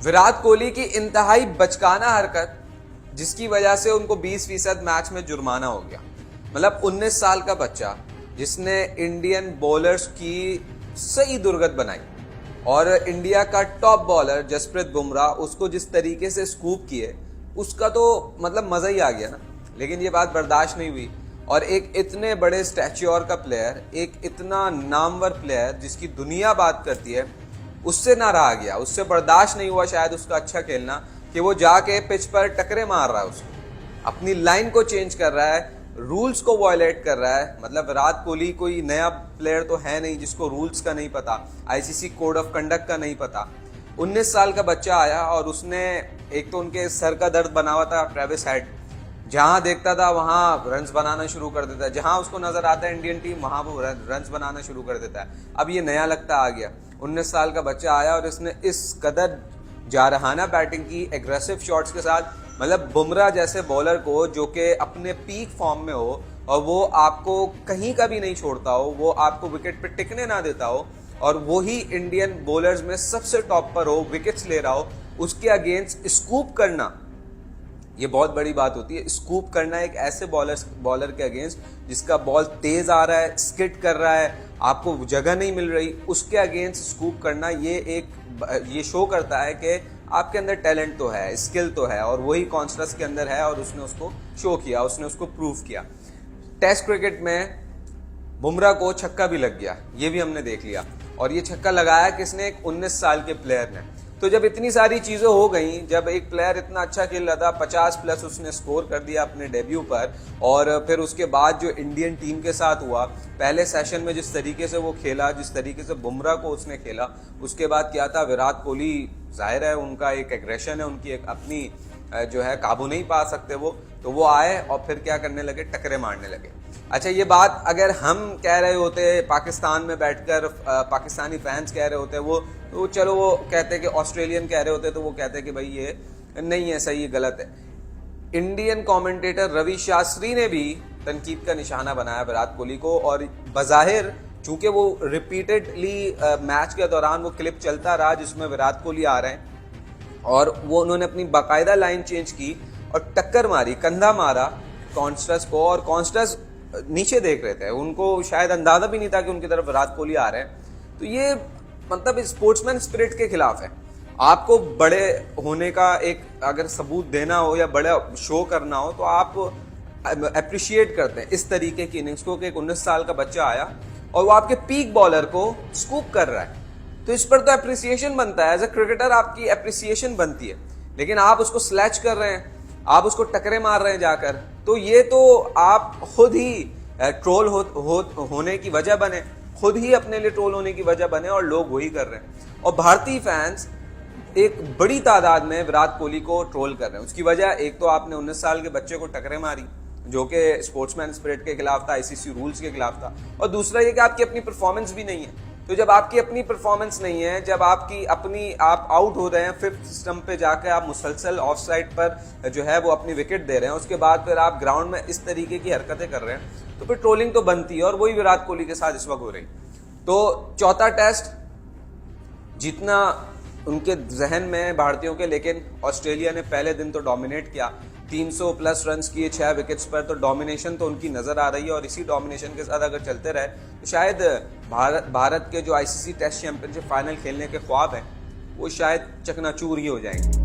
विराट कोहली की इंतहाई बचकाना हरकत जिसकी वजह से उनको 20% मैच में जुर्माना हो गया। मतलब 19 साल का बच्चा जिसने इंडियन बॉलर्स की सही दुर्गत बनाई और इंडिया का टॉप बॉलर जसप्रीत बुमराह उसको जिस तरीके से स्कूप किए उसका तो मतलब मजा ही आ गया ना। लेकिन ये बात बर्दाश्त नहीं हुई और एक इतने बड़े स्टैच्योर का प्लेयर, एक इतना नामवर प्लेयर जिसकी दुनिया बात करती है, उससे ना रहा गया, उससे बर्दाश्त नहीं हुआ शायद उसका अच्छा खेलना कि वो जाके पिच पर टकरे मार रहा है, उसको अपनी लाइन को चेंज कर रहा है, रूल्स को वायलेट कर रहा है। मतलब विराट कोहली कोई नया प्लेयर तो है नहीं जिसको रूल्स का नहीं पता, आईसीसी कोड ऑफ कंडक्ट का नहीं पता। 19 साल का बच्चा आया और उसने एक तो उनके सर का दर्द बना हुआ था ट्रेविस हेड, जहां देखता था वहां रन्स बनाना शुरू कर देता है, जहां उसको नजर आता है इंडियन टीम वहां वो रन्स बनाना शुरू कर देता है। अब ये नया लगता आ गया, 19 साल का बच्चा आया और इसने इस कदर जारहाना बैटिंग की एग्रेसिव शॉट्स के साथ। मतलब बुमराह जैसे बॉलर को जो कि अपने पीक फॉर्म में हो और वो आपको कहीं का भी नहीं छोड़ता हो, वो आपको विकेट पे टिकने ना देता हो और वो ही इंडियन बॉलर्स में सबसे टॉप पर हो, विकेट्स ले रहा हो, उसके अगेंस्ट स्कूप करना ये बहुत बड़ी बात होती है। स्कूप करना एक ऐसे बॉलर के अगेंस्ट जिसका बॉल तेज आ रहा है, स्किट कर रहा है, आपको जगह नहीं मिल रही, उसके अगेंस्ट स्कूप करना ये शो करता है कि आपके अंदर टैलेंट तो है, स्किल तो है और वही कॉन्स्टस के अंदर है और उसने उसको शो किया, उसने उसको प्रूव किया। टेस्ट क्रिकेट में बुमराह को छक्का भी लग गया, ये भी हमने देख लिया और ये छक्का लगाया किसने? एक 19 साल के प्लेयर ने। तो जब इतनी सारी चीजें हो गई, जब एक प्लेयर इतना अच्छा खेल रहा था, 50+ उसने स्कोर कर दिया अपने डेब्यू पर, और फिर उसके बाद जो इंडियन टीम के साथ हुआ, पहले सेशन में जिस तरीके से वो खेला, जिस तरीके से बुमराह को उसने खेला, उसके बाद क्या था, विराट कोहली जाहिर है उनका एक एग्रेशन है, उनकी एक अपनी जो है काबू नहीं पा सकते वो, तो वो आए और फिर क्या करने लगे, टकरे मारने लगे। अच्छा, ये बात अगर हम कह रहे होते पाकिस्तान में बैठकर, पाकिस्तानी फैंस कह रहे होते वो, तो चलो वो कहते कि ऑस्ट्रेलियन कह रहे होते तो वो कहते कि भाई ये नहीं है सही, ये गलत है। इंडियन कमेंटेटर रवि शास्त्री ने भी तनकीद का निशाना बनाया विराट कोहली को और बज़ाहिर चूंकि वो रिपीटेडली मैच के दौरान वो क्लिप चलता रहा जिसमें विराट कोहली आ रहे हैं और वो उन्होंने अपनी बाकायदा लाइन चेंज की और टक्कर मारी, कंधा मारा कॉन्स्टस को, और कॉन्स्टस नीचे देख रहे थे, उनको शायद अंदाजा भी नहीं था कि उनकी तरफ विराट कोहली आ रहे हैं। तो ये मतलब स्पोर्ट्समैन स्पिरिट के खिलाफ है। आपको बड़े होने का एक अगर सबूत देना हो या बड़ा शो करना हो तो आप अप्रिशिएट करते हैं इस तरीके की इनिंग्स को कि एक 19 साल का बच्चा आया और वो आपके पीक बॉलर को स्कूप कर रहा है, तो इस पर तो अप्रिसिएशन बनता है, एज अ क्रिकेटर आपकी अप्रिसिएशन बनती है। लेकिन आप उसको स्लैच कर रहे हैं, आप उसको टकरे मार रहे हैं जाकर, तो ये तो आप खुद ही ट्रोल होने की वजह बने, खुद ही अपने लिए ट्रोल होने की वजह बने और लोग वही कर रहे हैं। और भारतीय फैंस एक बड़ी तादाद में विराट कोहली को ट्रोल कर रहे हैं। उसकी वजह एक तो आपने 19 साल के बच्चे को टकरे मारी जो कि स्पोर्ट्समैन स्पिरिट के खिलाफ था, आईसीसी रूल्स के खिलाफ था, और दूसरा ये कि आपकी अपनी परफॉर्मेंस भी नहीं है। तो जब आपकी अपनी परफॉर्मेंस नहीं है, जब आप आउट हो रहे हैं, 5th स्टंप पे जाकर आप मुसलसल ऑफ साइड पर जो है वो अपनी विकेट दे रहे हैं, उसके बाद फिर आप ग्राउंड में इस तरीके की हरकतें कर रहे हैं, तो फिर ट्रोलिंग तो बनती है और वही विराट कोहली के साथ इस वक्त हो रही। तो चौथा टेस्ट जीतना उनके जहन में भारतीयों के, लेकिन ऑस्ट्रेलिया ने पहले दिन तो डोमिनेट किया, 300+ रन्स किए 6 विकेट्स पर, तो डोमिनेशन तो उनकी नजर आ रही है और इसी डोमिनेशन के साथ अगर चलते रहे तो शायद भारत के जो आईसीसी टेस्ट चैंपियनशिप फाइनल खेलने के ख्वाब हैं वो शायद चकनाचूर ही हो जाएंगे।